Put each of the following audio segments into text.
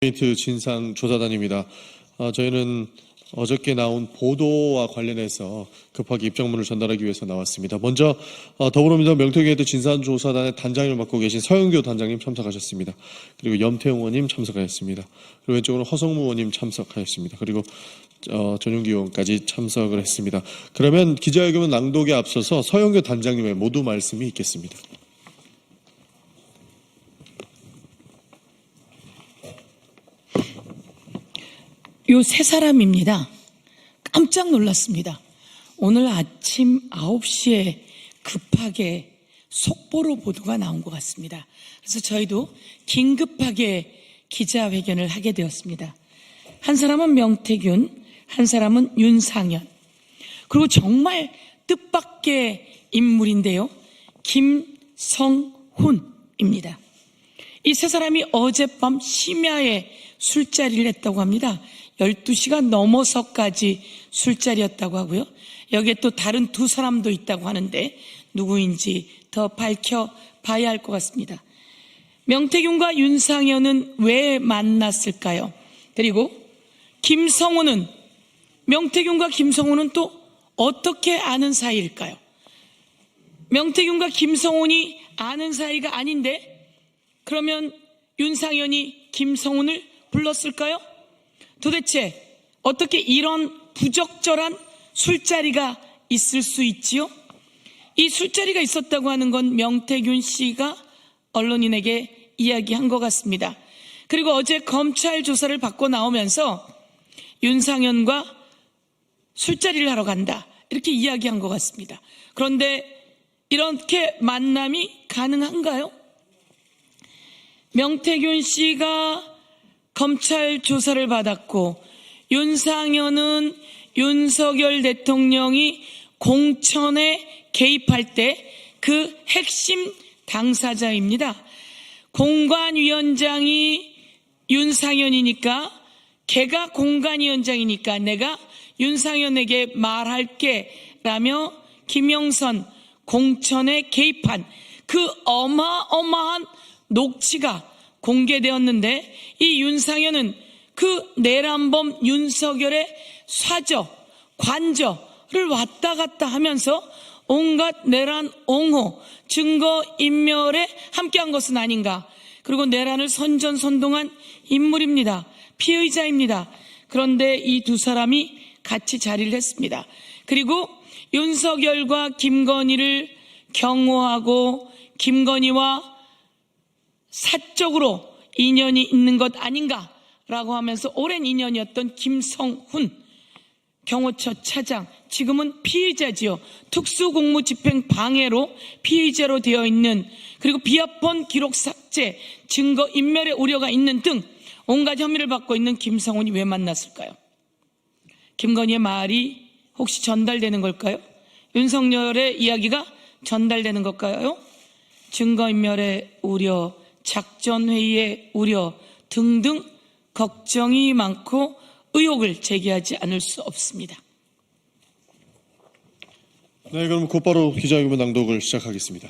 포인트 진상조사단입니다. 저희는 어저께 나온 보도와 관련해서 급하게 입장문을 전달하기 위해서 나왔습니다. 먼저 더불어민주당 명태균 진상조사단의 단장을 맡고 계신 서영교 단장님 참석하셨습니다. 그리고 염태용 의원님 참석하셨습니다. 그리고 왼쪽으로 허성무 의원님 참석하셨습니다. 그리고 전용기 의원까지 참석을 했습니다. 그러면 기자회견 낭독에 앞서서 서영교 단장님의 모두 말씀이 있겠습니다. 요 세 사람입니다. 깜짝 놀랐습니다. 오늘 아침 9시에 급하게 속보로 보도가 나온 것 같습니다. 그래서 저희도 긴급하게 기자회견을 하게 되었습니다. 한 사람은 명태균, 한 사람은 윤상현, 그리고 정말 뜻밖의 인물인데요, 김성훈입니다. 이 세 사람이 어젯밤 심야에 술자리를 했다고 합니다. 12시가 넘어서까지 술자리였다고 하고요. 여기에 또 다른 두 사람도 있다고 하는데 누구인지 더 밝혀봐야 할 것 같습니다. 명태균과 윤상현은 왜 만났을까요? 그리고 김성훈은, 명태균과 김성훈은 또 어떻게 아는 사이일까요? 명태균과 김성훈이 아는 사이가 아닌데 그러면 윤상현이 김성훈을 불렀을까요? 도대체 어떻게 이런 부적절한 술자리가 있을 수 있지요? 이 술자리가 있었다고 하는 건 명태균 씨가 언론인에게 이야기한 것 같습니다. 그리고 어제 검찰 조사를 받고 나오면서 윤상현과 술자리를 하러 간다, 이렇게 이야기한 것 같습니다. 그런데 이렇게 만남이 가능한가요? 명태균 씨가 검찰 조사를 받았고 윤상현은 윤석열 대통령이 공천에 개입할 때 그 핵심 당사자입니다. 공관위원장이 윤상현이니까, 걔가 공관위원장이니까 내가 윤상현에게 말할게 라며 김영선 공천에 개입한 그 어마어마한 녹취가 공개되었는데, 이 윤상현은 그 내란범 윤석열의 사저, 관저를 왔다 갔다 하면서 온갖 내란 옹호, 증거인멸에 함께한 것은 아닌가. 그리고 내란을 선전선동한 인물입니다. 피의자입니다. 그런데 이 두 사람이 같이 자리를 했습니다. 그리고 윤석열과 김건희를 경호하고 김건희와 사적으로 인연이 있는 것 아닌가라고 하면서 오랜 인연이었던 김성훈 경호처 차장, 지금은 피의자지요. 특수공무집행 방해로 피의자로 되어 있는, 그리고 비합본 기록 삭제, 증거인멸의 우려가 있는 등 온갖 혐의를 받고 있는 김성훈이 왜 만났을까요? 김건희의 말이 혹시 전달되는 걸까요? 윤석열의 이야기가 전달되는 걸까요? 증거인멸의 우려, 작전회의의 우려 등등 걱정이 많고 의혹을 제기하지 않을 수 없습니다. 네, 그럼 곧바로 기자회견 낭독을 시작하겠습니다.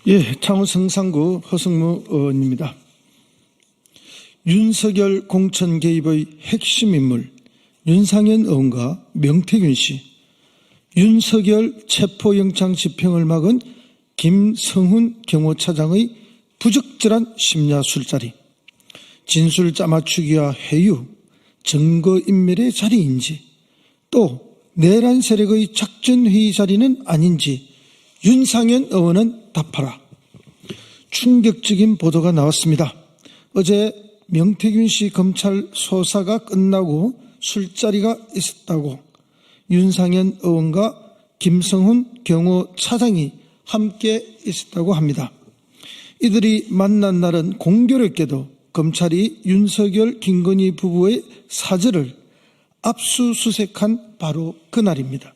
예, 창원 성산구 허성무 의원입니다. 윤석열 공천 개입의 핵심 인물 윤상현 의원과 명태균 씨, 윤석열 체포영장 집행을 막은 김성훈 경호차장의 부적절한 심야 술자리, 진술 짜맞추기와 회유, 증거인멸의 자리인지, 또 내란 세력의 작전회의 자리는 아닌지 윤상현 의원은 답하라. 충격적인 보도가 나왔습니다. 어제 명태균 씨 검찰 수사가 끝나고 술자리가 있었다고 윤상현 의원과 김성훈 경호차장이 함께 있었다고 합니다. 이들이 만난 날은 공교롭게도 검찰이 윤석열 김건희 부부의 사저를 압수수색한 바로 그날입니다.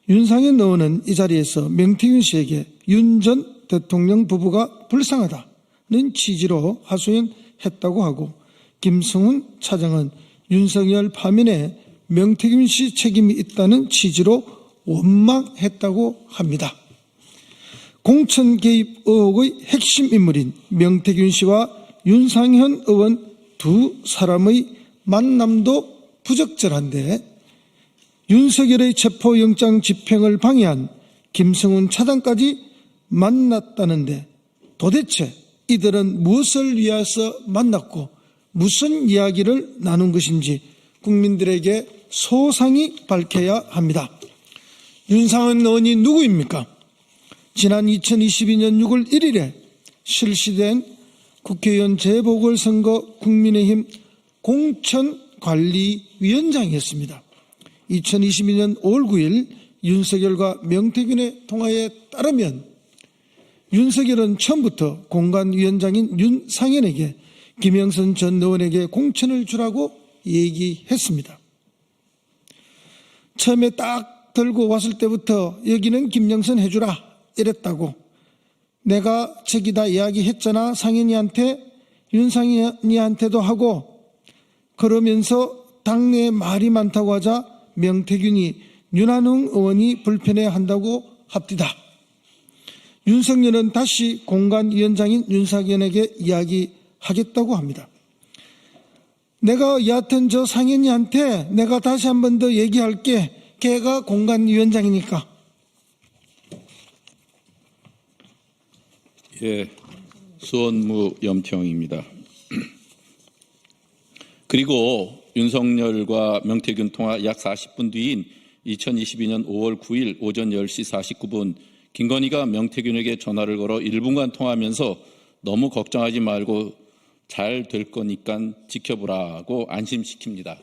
윤상현 의원은 이 자리에서 명태균 씨에게 윤 전 대통령 부부가 불쌍하다는 취지로 하소연했다고 하고, 김성훈 차장은 윤석열 파면에 명태균 씨 책임이 있다는 취지로 원망했다고 합니다. 공천 개입 의혹의 핵심 인물인 명태균 씨와 윤상현 의원 두 사람의 만남도 부적절한데 윤석열의 체포영장 집행을 방해한 김성훈 차장까지 만났다는데 도대체 이들은 무엇을 위해서 만났고 무슨 이야기를 나눈 것인지 국민들에게 소상히 밝혀야 합니다. 윤상현 의원이 누구입니까? 지난 2022년 6월 1일에 실시된 국회의원 재보궐선거 국민의힘 공천관리위원장이었습니다. 2022년 5월 9일 윤석열과 명태균의 통화에 따르면 윤석열은 처음부터 공관위원장인 윤상현에게 김영선 전 의원에게 공천을 주라고 얘기했습니다. 처음에 딱 들고 왔을 때부터 여기는 김영선 해주라 이랬다고 내가 저기다 이야기했잖아 상현이한테 윤상현이한테도 하고 그러면서 당내에 말이 많다고 하자 명태균이 윤한홍 의원이 불편해한다고 합디다. 윤석열은 다시 공관위원장인 윤상현에게 이야기하겠다고 합니다. 내가 여하튼 저 상현이한테 내가 다시 한 번 더 얘기할게. 걔가 공관위원장이니까. 예, 수원무 염태영입니다. 그리고 윤석열과 명태균 통화 약 40분 뒤인 2022년 5월 9일 오전 10시 49분 김건희가 명태균에게 전화를 걸어 1분간 통화하면서 너무 걱정하지 말고 잘 될 거니까 지켜보라고 안심시킵니다.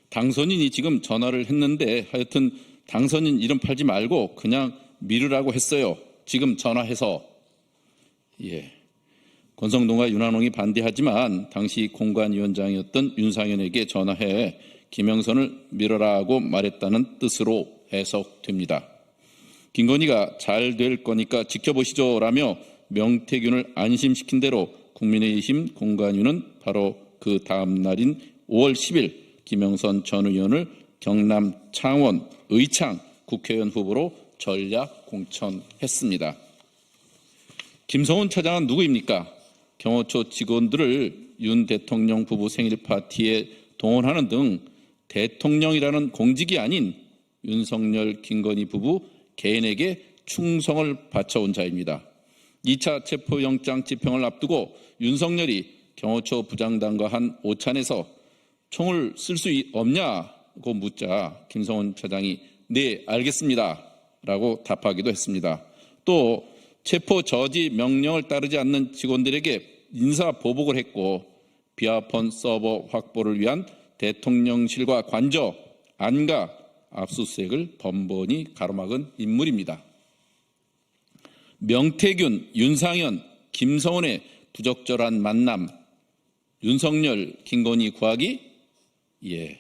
당선인이 지금 전화를 했는데 하여튼 당선인 이름 팔지 말고 그냥 미루라고 했어요. 지금 전화해서. 예. 권성동과 윤한홍이 반대하지만 당시 공관위원장이었던 윤상현에게 전화해 김영선을 밀어라고 말했다는 뜻으로 해석됩니다. 김건희가 잘 될 거니까 지켜보시죠 라며 명태균을 안심시킨 대로 국민의힘 공관위는 바로 그 다음 날인 5월 10일 김영선 전 의원을 경남 창원 의창 국회의원 후보로 전략 공천했습니다. 김성훈 차장은 누구입니까? 경호처 직원들을 윤 대통령 부부 생일 파티에 동원하는 등 대통령이라는 공직이 아닌 윤석열, 김건희 부부 개인에게 충성을 바쳐온 자입니다. 2차 체포영장 집행을 앞두고 윤석열이 경호처 부장단과 한 오찬에서 총을 쓸 수 없냐고 묻자 김성훈 차장이 네 알겠습니다 라고 답하기도 했습니다. 또 체포 저지 명령을 따르지 않는 직원들에게 인사 보복을 했고 비아폰 서버 확보를 위한 대통령실과 관저, 안가, 압수수색을 번번이 가로막은 인물입니다. 명태균, 윤상현, 김성훈의 부적절한 만남, 윤석열, 김건희 구하기? 예.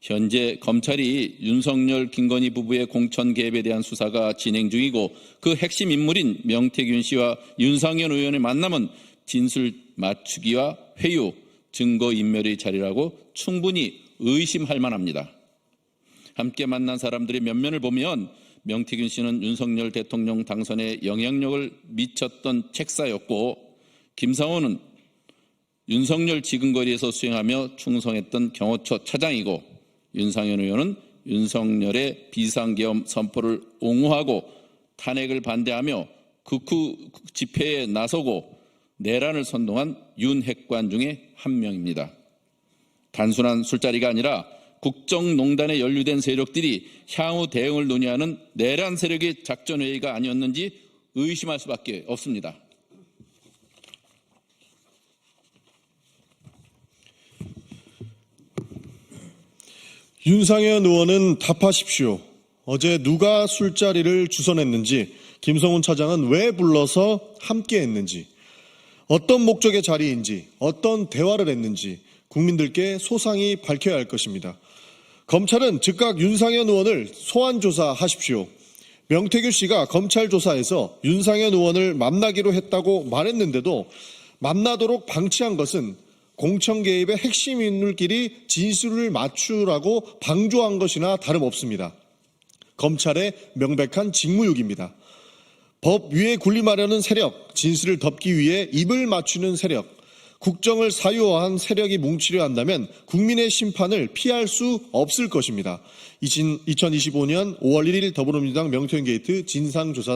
현재 검찰이 윤석열, 김건희 부부의 공천 개입에 대한 수사가 진행 중이고 그 핵심 인물인 명태균 씨와 윤상현 의원의 만남은 진술 맞추기와 회유, 증거인멸의 자리라고 충분히 의심할 만합니다. 함께 만난 사람들의 면면을 보면 명태균 씨는 윤석열 대통령 당선에 영향력을 미쳤던 책사였고 김상훈은 윤석열 지근거리에서 수행하며 충성했던 경호처 차장이고 윤상현 의원은 윤석열의 비상계엄 선포를 옹호하고 탄핵을 반대하며 극후 집회에 나서고 내란을 선동한 윤핵관 중에 한 명입니다. 단순한 술자리가 아니라 국정농단에 연루된 세력들이 향후 대응을 논의하는 내란 세력의 작전회의가 아니었는지 의심할 수밖에 없습니다. 윤상현 의원은 답하십시오. 어제 누가 술자리를 주선했는지, 김성훈 차장은 왜 불러서 함께했는지, 어떤 목적의 자리인지, 어떤 대화를 했는지 국민들께 소상히 밝혀야 할 것입니다. 검찰은 즉각 윤상현 의원을 소환 조사하십시오. 명태균 씨가 검찰 조사에서 윤상현 의원을 만나기로 했다고 말했는데도 만나도록 방치한 것은 공천 개입의 핵심 인물끼리 진술을 맞추라고 방조한 것이나 다름없습니다. 검찰의 명백한 직무유기입니다. 법 위에 군림하려는 세력, 진실을 덮기 위해 입을 맞추는 세력, 국정을 사유화한 세력이 뭉치려 한다면 국민의 심판을 피할 수 없을 것입니다. 2025년 5월 1일 더불어민주당 명태균 게이트 진상조사